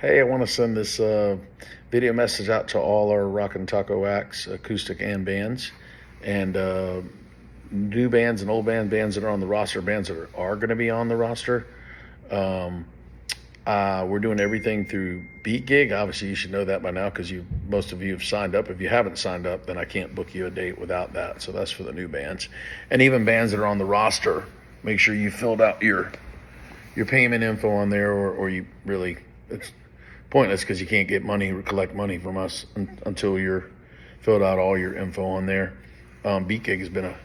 Hey, I want to send this video message out to all our Rockin' Taco acts, acoustic and bands, and new bands and old bands that are on the roster, bands that are going to be on the roster. Um, we're doing everything through BeatGig. Obviously, you should know that by now because most of you have signed up. If you haven't signed up, then I can't book you a date without that. So that's for the new bands, and even bands that are on the roster. Make sure you filled out your payment info on there, or you really it's pointless because you can't get money or collect money from us until you're filled out all your info on there. BeatGig has been a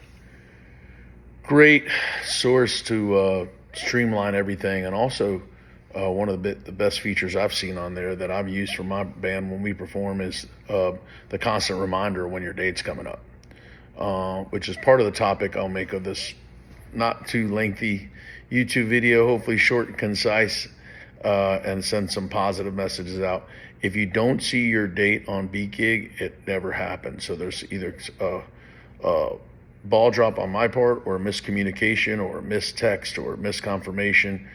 great source to streamline everything, and also one of the best features I've seen on there that I've used for my band when we perform is the constant reminder when your date's coming up, which is part of the topic I'll make of this not too lengthy YouTube video, hopefully short and concise, and send some positive messages out. If you don't see your date on BeatGig, it never happened. So there's either a ball drop on my part, or a miscommunication, or a missed text, or misconfirmation.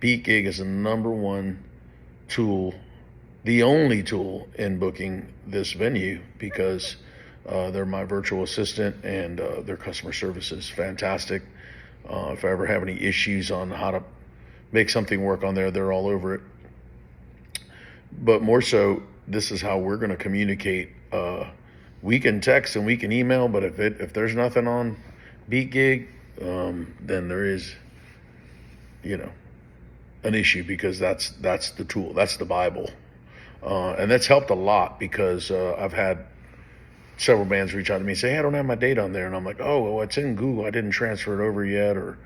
BeatGig is the number one tool, the only tool in booking this venue, because they're my virtual assistant, and their customer service is fantastic. If I ever have any issues on how to make something work on there, they're all over it. But more so, this is how we're going to communicate. We can text and we can email, but if there's nothing on BeatGig, then there is, an issue, because that's the tool, that's the Bible, and that's helped a lot, because I've had several bands reach out to me and say, "Hey, I don't have my date on there," and I'm like, "Oh, well, it's in Google. I didn't transfer it over yet," or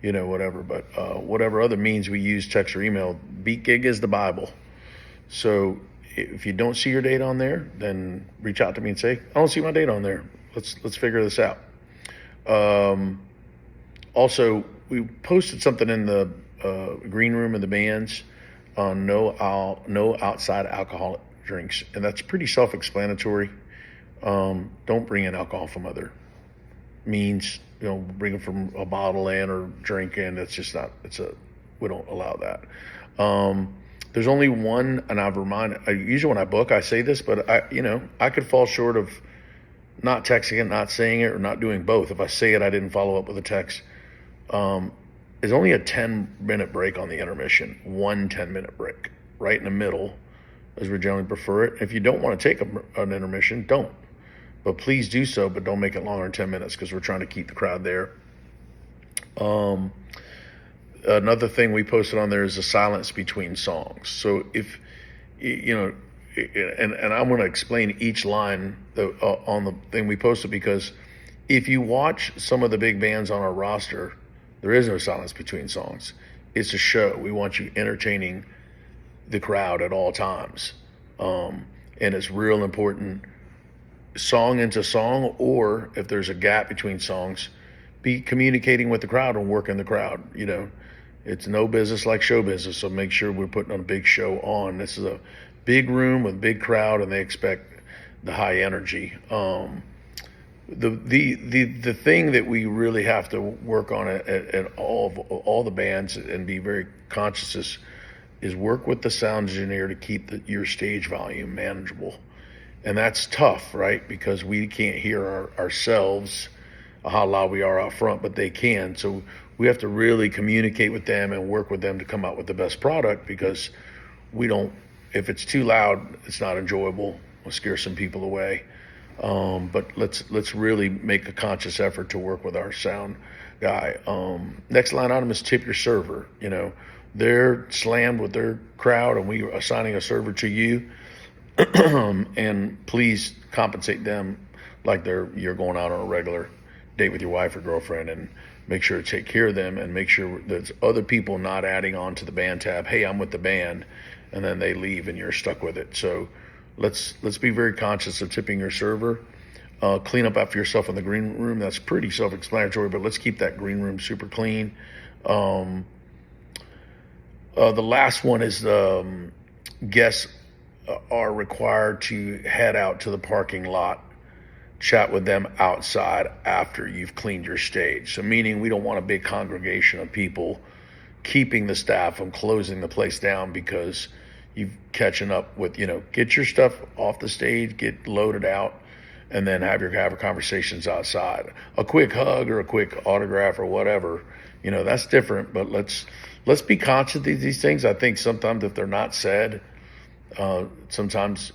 whatever. But whatever other means we use, text or email, BeatGig is the Bible. So if you don't see your date on there, then reach out to me and say, "I don't see my date on there. Let's figure this out." Also, we posted something in the green room of the bands on no outside alcoholic drinks, and that's pretty self-explanatory. Don't bring in alcohol from other means. Bring it from a bottle in or drink in. It's just not. We don't allow that. There's only one, and usually when I book, I say this, but I could fall short of not texting it, not saying it, or not doing both. If I say it, I didn't follow up with a text. There's only a 10-minute break on the intermission. 10-minute break, right in the middle, as we generally prefer it. If you don't want to take an intermission, don't. But please do so, but don't make it longer than 10 minutes, because we're trying to keep the crowd there. Another thing we posted on there is the silence between songs. So if, and I'm going to explain each line on the thing we posted, because if you watch some of the big bands on our roster, there is no silence between songs. It's a show. We want you entertaining the crowd at all times. And it's real important, song into song, or if there's a gap between songs, be communicating with the crowd and working the crowd. It's no business like show business, so make sure we're putting on a big show on. This is a big room with a big crowd, and they expect the high energy. The thing that we really have to work on at all the bands, and be very conscious, is work with the sound engineer to keep your stage volume manageable. And that's tough, right? Because we can't hear ourselves how loud we are out front, but they can. So we have to really communicate with them and work with them to come out with the best product, because if it's too loud, it's not enjoyable. We'll scare some people away. But let's really make a conscious effort to work with our sound guy. Next line item is tip your server. They're slammed with their crowd, and we are assigning a server to you. And please compensate them like you're going out on a regular date with your wife or girlfriend, and make sure to take care of them, and make sure there's other people not adding on to the band tab. Hey, I'm with the band, and then they leave and you're stuck with it. So let's be very conscious of tipping your server. Clean up after yourself in the green room. That's pretty self-explanatory, but let's keep that green room super clean. The last one is guests are required to head out to the parking lot, chat with them outside after you've cleaned your stage. So meaning, we don't want a big congregation of people keeping the staff from closing the place down because you catching up with, get your stuff off the stage, get loaded out, and then have conversations outside. A quick hug or a quick autograph or whatever, that's different. But let's be conscious of these things. I think sometimes if they're not said, sometimes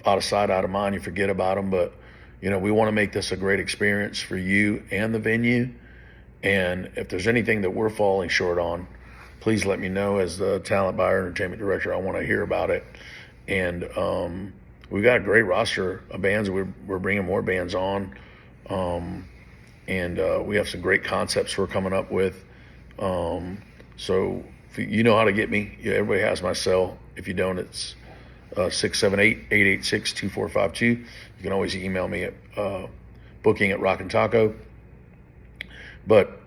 out of sight, out of mind, you forget about them. But we want to make this a great experience for you and the venue. And if there's anything that we're falling short on, please let me know. As the talent buyer, entertainment director, I want to hear about it. And we've got a great roster of bands. We're bringing more bands on, and we have some great concepts we're coming up with. So if you know how to get me. Everybody has my cell. If you don't, it's 678-886-2452. You can always email me at booking at Rockin' Taco. But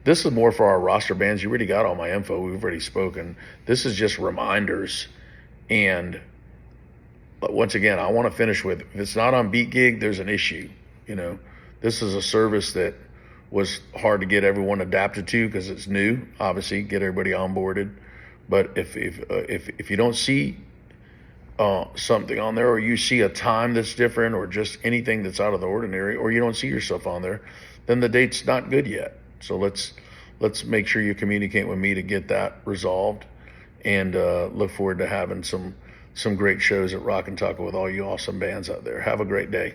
this is more for our roster bands. You already got all my info. We've already spoken. This is just reminders. And once again, I want to finish with, if it's not on BeatGig, there's an issue. This is a service that was hard to get everyone adapted to because it's new, obviously, get everybody onboarded. But if you don't see something on there, or you see a time that's different, or just anything that's out of the ordinary, or you don't see yourself on there, then the date's not good yet. So let's make sure you communicate with me to get that resolved, and look forward to having some great shows at Rockin' Taco with all you awesome bands out there. Have a great day.